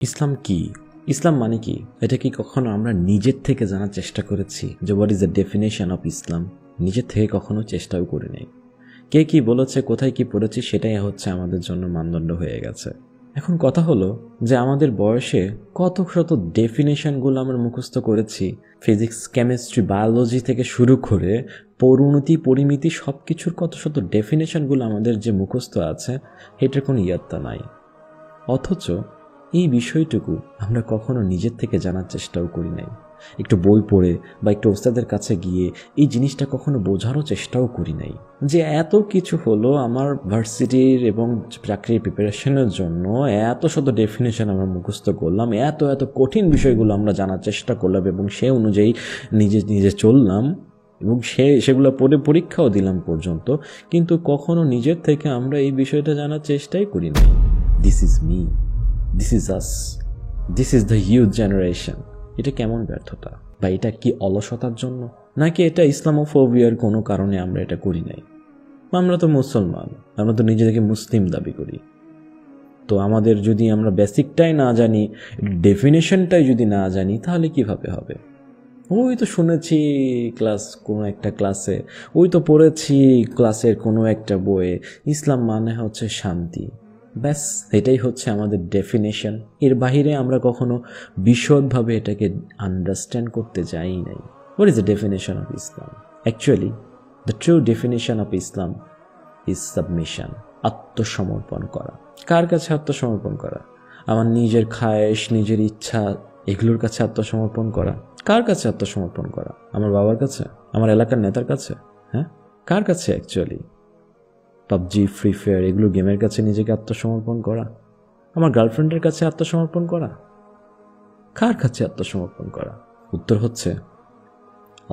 ইসলাম কি? ইসলাম মানে কি? এটা কি কখনো আমরা নিজের থেকে জানার চেষ্টা করেছি যে what is the definition of Islam? নিজের থেকে কখনো চেষ্টাও করি নাই। কে কি বলেছে, কোথায় কি পড়েছি, সেটাই হচ্ছে আমাদের জন্য মানদণ্ড হয়ে গেছে। এখন কথা হলো যে আমাদের বয়সে কত শত ডেফিনেশনগুলো আমরা মুখস্থ করেছি। ফিজিক্স, কেমিস্ট্রি, বায়োলজি থেকে শুরু করে পরিণতি, পরিমিতি সব কিছুর কত শত ডেফিনেশনগুলো আমাদের যে মুখস্থ আছে, এটার কোনো ইয়াত্তা নাই। অথচ এই বিষয়টুকু আমরা কখনো নিজের থেকে জানার চেষ্টাও করি নাই। একটু বই পড়ে বা একটু ওস্তাদের কাছে গিয়ে এই জিনিসটা কখনো বোঝারও চেষ্টাও করি নাই যে এত কিছু হলো আমার ভার্সিটির এবং চাকরির প্রিপারেশনের জন্য, এত শত ডেফিনেশন আমরা মুখস্থ করলাম, এত এত কঠিন বিষয়গুলো আমরা জানার চেষ্টা করলাম এবং সে অনুযায়ী নিজে নিজে চললাম এবং সেগুলো পড়ে পরীক্ষাও দিলাম পর্যন্ত, কিন্তু কখনো নিজের থেকে আমরা এই বিষয়টা জানার চেষ্টাই করি নাই। This is me, this is us, this is the youth generation. এটা কেমন ব্যর্থতা? বা এটা কি অলসতার জন্য, নাকি এটা ইসলামোফোবিয়ার কোনো কারণে আমরা এটা করি নাই? আমরা তো মুসলমান, আমরা তো নিজেদেরকে মুসলিম দাবি করি। তো আমাদের যদি আমরা বেসিকটাই না জানি, ডেফিনেশনটাই যদি না জানি, তাহলে কিভাবে হবে? ওই তো শুনেছি কোনো একটা ক্লাসে, ওই তো পড়েছি ক্লাসের কোনো একটা বইয়ে, ইসলাম মানে হচ্ছে শান্তি। ব্যাস, এটাই হচ্ছে আমাদের ডেফিনেশন। এর বাহিরে আমরা কখনো বিশদভাবে এটাকে আন্ডারস্ট্যান্ড করতে যাই নাই। What is the definition of Islam? Actually the true definition of Islam is submission, আত্মসমর্পণ করা। কার কাছে আত্মসমর্পণ করা? আমার নিজের খায়েশ, নিজের ইচ্ছা, এগুলোর কাছে আত্মসমর্পণ করা। কার কাছে আত্মসমর্পণ করা? আমার বাবার কাছে? আমার এলাকার নেতার কাছে? হ্যাঁ, কার কাছে? অ্যাকচুয়ালি পাবজি, ফ্রি ফায়ার, এগুলো গেমের কাছে নিজেকে আত্মসমর্পণ করা? আমার গার্লফ্রেন্ডের কাছে আত্মসমর্পণ করা? কার কাছে আত্মসমর্পণ করা? উত্তর হচ্ছে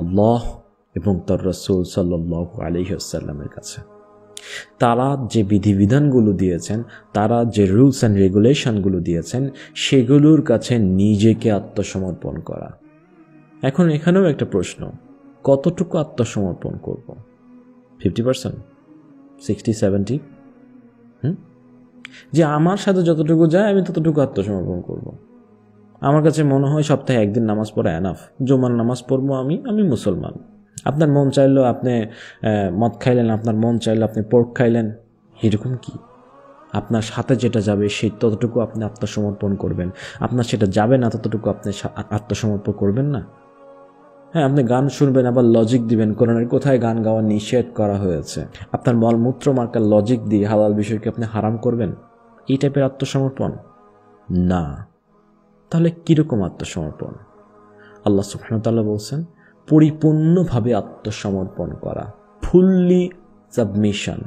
আল্লাহ এবং তার রাসূল সাল্লাল্লাহু আলাইহি ওয়াসাল্লামের কাছে। তারা যে বিধিবিধানগুলো দিয়েছেন, তারা যে রুলস অ্যান্ড রেগুলেশনগুলো দিয়েছেন, সেগুলোর কাছে নিজেকে আত্মসমর্পণ করা। এখন এখানেও একটা প্রশ্ন, কতটুকু আত্মসমর্পণ করব? 50%, 60-70? যে আমার সাথে যতটুকু যায় আমি ততটুকু আত্মসমর্পণ করব। আমার কাছে মনে হয় সপ্তাহে একদিন নামাজ পড়া এনাফ। জুমার নামাজ পড়বো আমি মুসলমান। আপনার মন চাইলো আপনি মদ খাইলেন, আপনার মন চাইলো আপনি পোর্ক খাইলেন, এরকম কি? আপনার সাথে যেটা যাবে সেই ততটুকু আপনি আত্মসমর্পণ করবেন, আপনার সেটা যাবে না ততটুকু আপনি আত্মসমর্পণ করবেন না? হ্যাঁ, আপনি গান শুনবেন, আবার লজিক দিবেন কোরআনের কোথায় গান গাওয়া নিষেধ করা হয়েছে, আপনার মলমূত্র মার্কার লজিক দিয়ে হালাল বিষয়কে আপনি হারাম করবেন। এই টাইপের আত্মসমর্পণ না। তাহলে কীরকম আত্মসমর্পণ? আল্লাহ সুবহানাহু ওয়া তাআলা বলছেন পরিপূর্ণভাবে আত্মসমর্পণ করা, ফুললি সাবমিশন।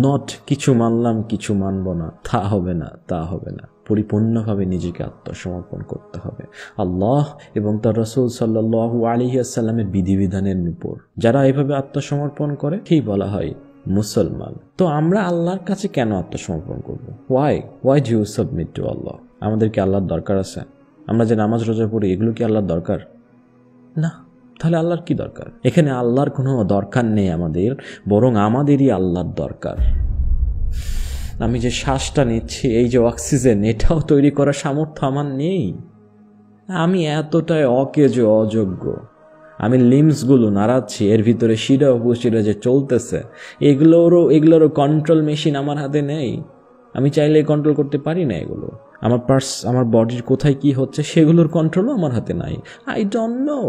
নট কিছু মানলাম কিছু মানব না, তা হবে না, তা হবে না। পরিপূর্ণভাবে নিজেকে আত্মসমর্পণ করতে হবে আল্লাহ এবং তার রাসূল সাল্লাল্লাহু আলাইহি ওয়াসাল্লামের বিধিবিধানের উপর। যারা এভাবে আত্মসমর্পণ করে সেই বলা হয় মুসলমান। তো আমরা আল্লাহর কাছে কেন আত্মসমর্পণ করব? Why do you submit to Allah? আমাদের কি আল্লাহর দরকার আছে? আমরা যে নামাজ রোজা পড়ি, এগুলো কি আল্লাহর দরকার? না। তাহলে আল্লাহর কি দরকার? এখানে আল্লাহর কোনো দরকার নেই আমাদের, বরং আমাদেরই আল্লাহর দরকার। আমি যে শ্বাসটা নিচ্ছি, এই যে অক্সিজেন, এটাও তৈরি করার সামর্থ্য আমার নেই। আমি এতটাই অযোগ্য। আমি লিম্সগুলো নাড়াচ্ছি, এর ভিতরে শিরা উপশিরা যে চলতেছে, এগুলোরও কন্ট্রোল মেশিন আমার হাতে নেই। আমি চাইলে কন্ট্রোল করতে পারি না এগুলো। আমার বডির কোথায় কি হচ্ছে সেগুলোর কন্ট্রোলও আমার হাতে নাই। I don't know.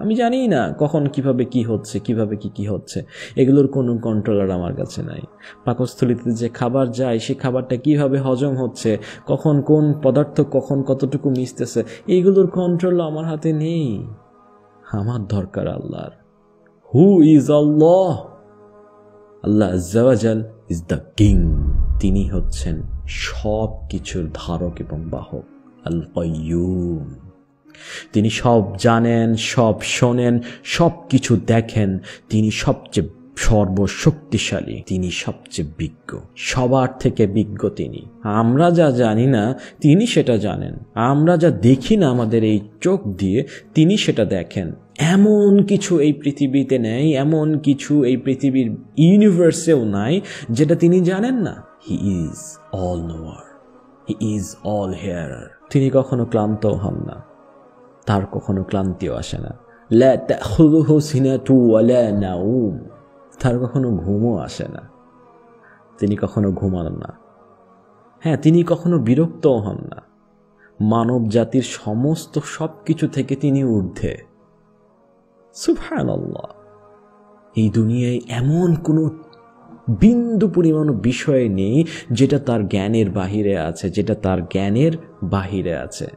আমি জানি না কখন কিভাবে কি হচ্ছে, কিভাবে কি হচ্ছে, এগুলোর কোনো কন্ট্রোলার আমার কাছে নাই। পাকস্থলীতে যে খাবার যায়, সেই খাবারটা কিভাবে হজম হচ্ছে, কখন কোন পদার্থ কখন কতটুকু মিশতেছে, এইগুলোর কন্ট্রোল আমার হাতে নেই। আমার দরকার আল্লাহর। হু ইজ আল্লাহ? আল্লাহ আজ্জা ওয়া জাল ইজ দ্য কিং। তিনি হচ্ছেন সব কিছুর ধারক এবং বাহক, আল কাইয়ুম। তিনি সব জানেন, সব শোনেন, সব কিছু দেখেন। তিনি সবচেয়ে সর্বশক্তিশালী, তিনি সবচেয়ে বিজ্ঞ, সবার থেকে বিজ্ঞ তিনি। আমরা যা জানি না তিনি সেটা জানেন, আমরা যা দেখি না আমাদের এই চোখ দিয়ে, তিনি সেটা দেখেন। এমন কিছু এই পৃথিবীতে নেই, এমন কিছু এই পৃথিবীর ইউনিভার্সেও নাই যেটা তিনি জানেন না। He is all knower, he is all hearer. তিনি কখনো ক্লান্ত হন না, তার কখনো ক্লান্তিও আসে না। লা তাখুযুহু সিনাতু ওয়ালা নাউম, তার কখনো ঘুমও আসে না, তিনি কখনো ঘুমান না। হ্যাঁ, তিনি কখনো বিরক্তও হন না। মানব জাতির সমস্ত সবকিছু থেকে তিনি ঊর্ধ্বে। সুবহানাল্লাহ। এই দুনিয়ায় এমন কোনো বিন্দু পরিমাণ বিষয় নেই যেটা তার জ্ঞানের বাহিরে আছে, যেটা তার জ্ঞানের বাহিরে আছে।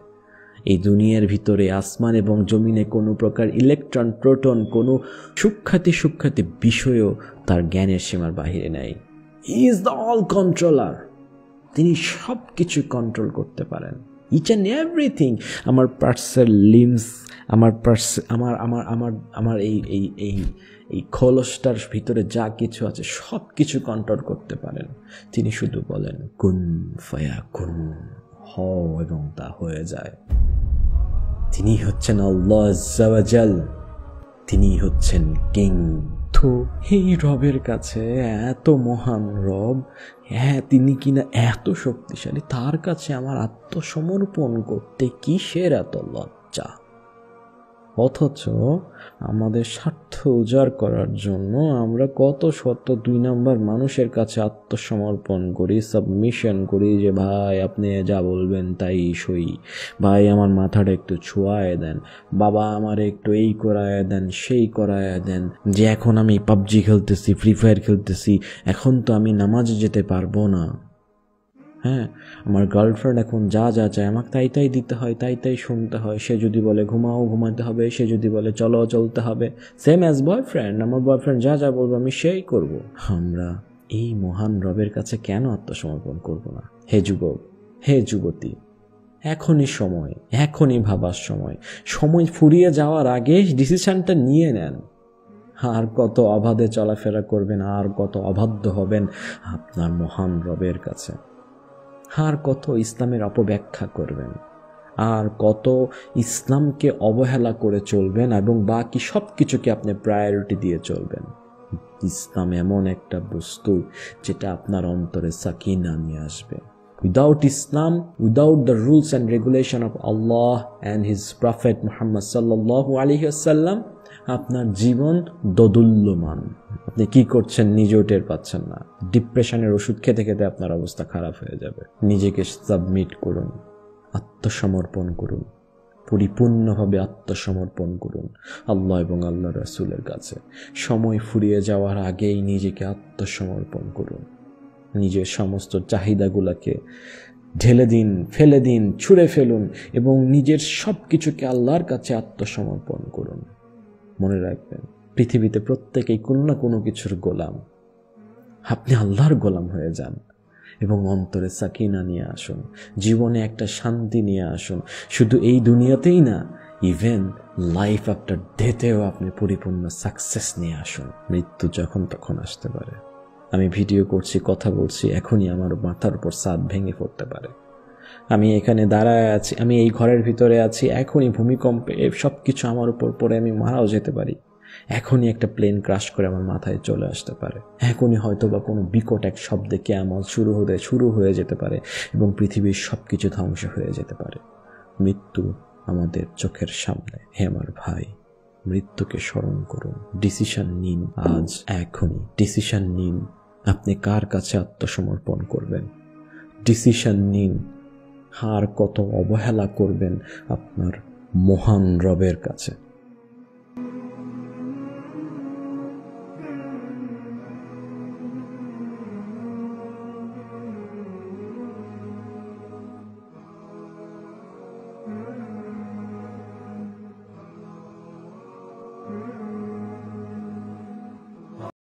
এই দুনিয়ার ভিতরে আসমান এবং জমিনে কোনো প্রকার ইলেকট্রন, প্রোটন, কোনো সূক্ষ্মাতি বিষয়ও তার জ্ঞানের সীমার বাহিরে নেই। He is the all controller. তিনি সব কিছু কন্ট্রোল করতে পারেন, ইচ অ্যান্ড এভরিথিং। আমার পার্সের লিমস, আমার এই খোলসটার ভিতরে যা কিছু আছে সব কিছু কন্ট্রোল করতে পারেন। তিনি শুধু বলেন কুন ফায়াকুন, হও এবং তা হয়ে যায়। তিনি হচ্ছেন আল্লাহ আজ্জা ওয়া জাল, তিনি হচ্ছেন কিং। তো এই রবের কাছে, এত মহান রব, হ্যাঁ তিনি কিনা এত শক্তিশালী, তার কাছে আমার আত্মসমর্পণ করতে কিসের এত লজ্জা? অথচ আমাদের স্বার্থ উজাড় করার জন্য আমরা কত শত 2 নম্বর মানুষের কাছে আত্মসমর্পণ করি, সাবমিশন করি, যে ভাই আপনি যা বলবেন তাই সই, ভাই আমার মাথাটা একটু ছোঁয়ায় দেন, বাবা আমার একটু এই করায় দেন, সেই করায় দেন, যে এখন আমি পাবজি খেলতেছি, ফ্রি ফায়ার খেলতেছি, এখন তো আমি নামাজে যেতে পারবো না। হ্যাঁ, আমার গার্লফ্রেন্ড এখন যা যা চায় আমাকে তাই দিতে হয়, তাই শুনতে হয়। সে যদি বলে ঘুমাও, ঘুমাতে হবে। সে যদি বলে চলো, চলতে হবে। সেম অ্যাজ বয়ফ্রেন্ড, আমার বয়ফ্রেন্ড যা বলবো আমি সেই করব। আমরা এই মহান রবের কাছে কেন আত্মসমর্পণ করব না? হে যুবক, হে যুবতী, এখনই সময়, এখনই ভাবার সময়। সময় ফুরিয়ে যাওয়ার আগে ডিসিশনটা নিয়ে নেন। আর কত অবাধে চলাফেরা করবেন, আর কত অবাধ্য হবেন আপনার মহান রবের কাছে, আর কত ইসলামের অপব্যাখ্যা করবেন, আর কত ইসলামকে অবহেলা করে চলবেন এবং বাকি সব কিছুকে আপনি প্রায়োরিটি দিয়ে চলবেন। ইসলাম এমন একটা বস্তু যেটা আপনার অন্তরে সাকিনা নিয়ে আসবে। Without Islam, without the rules and regulation of Allah and his prophet Muhammad সাল্লাল্লাহু আলাইহি ওয়াসাল্লাম, আপনার জীবন দোদুল্যমান। আপনি কি করছেন নিজেও টের পাচ্ছেন না। ডিপ্রেশনের ওষুধ খেতে খেতে আপনার অবস্থা খারাপ হয়ে যাবে। নিজেকে সাবমিট করুন, আত্মসমর্পণ করুন, পরিপূর্ণভাবে আত্মসমর্পণ করুন আল্লাহ এবং আল্লাহ রাসূলের কাছে। সময় ফুরিয়ে যাওয়ার আগেই নিজেকে আত্মসমর্পণ করুন। নিজের সমস্ত চাহিদাগুলোকে ঢেলে দিন, ফেলে দিন, ছুঁড়ে ফেলুন এবং নিজের সব কিছুকে আল্লাহর কাছে আত্মসমর্পণ করুন। মনে রাখবেন, পৃথিবীতে প্রত্যেকেই কোনো না কোনো কিছুর গোলাম। আপনি আল্লাহর গোলাম হয়ে যান এবং অন্তরে সাকিনা নিয়ে আসুন, জীবনে একটা শান্তি নিয়ে আসুন। শুধু এই দুনিয়াতেই না, ইভেন লাইফ আফটার ডেথেও আপনি পরিপূর্ণ সাকসেস নিয়ে আসুন। মৃত্যু যখন তখন আসতে পারে। আমি ভিডিও করছি, কথা বলছি, এখনই আমার মাথার উপর ছাদ ভেঙে পড়তে পারে। আমি এখানে দাঁড়ায় আছি, আমি এই ঘরের ভিতরে আছি, এখনই ভূমিকম্পে সব কিছু আমার উপর পড়ে আমি মারাও যেতে পারি। এখনই একটা প্লেন ক্রাশ করে আমার মাথায় চলে আসতে পারে। এখনই হয়তো বা কোনো বিকট এক শব্দে কিয়ামত শুরু হয়ে যেতে পারে এবং পৃথিবীর সব কিছু ধ্বংস হয়ে যেতে পারে। মৃত্যু আমাদের চোখের সামনে। হে আমার ভাই, মৃত্যুকে স্মরণ করুন। ডিসিশন নিন আজ, এখনই ডিসিশন নিন আপনি কার কাছে আত্মসমর্পণ করবেন। ডিসিশন নিন আর কত অবহেলা করবেন আপনার মহান রবের কাছে।